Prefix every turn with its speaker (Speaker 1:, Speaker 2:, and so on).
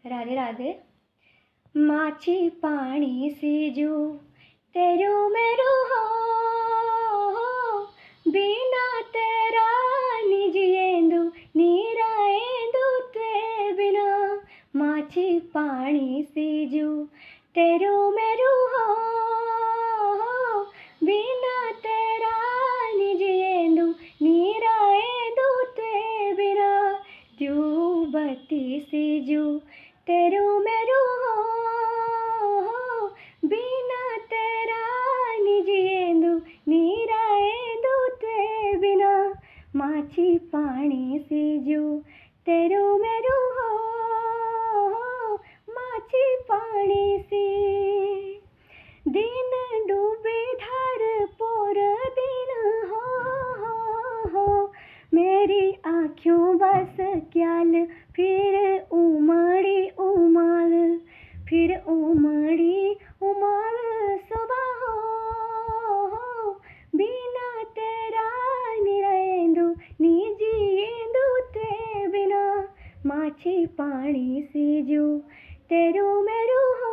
Speaker 1: राधे राधे। माछी पानी सीजू तेरू मेरू हो, बिना तेरा निजिएंदु नीराएंदु ते बिना। माछी पानी सीजू तेरू मेरू हो, बिना तेरा निजिएंदु नीराएंदु ते बिना। जुबती सीजू तेरू मेरू हो, बिना तेरा निजिएंदु नीराएंदु ते बिना। माछी पानी सीजू तेरू मेरू हो, माछी पानी सी। दिन डूबे धार पोर दिन हो, मेरी आँखों बस क्याल फिर उमड़ी उमाल, फिर उमड़ी उमाल सुबह हो। बिना तेरा निरेंदु निजिएंदु ते बिना। माछी पानी सीजू तेरू मेरू हो,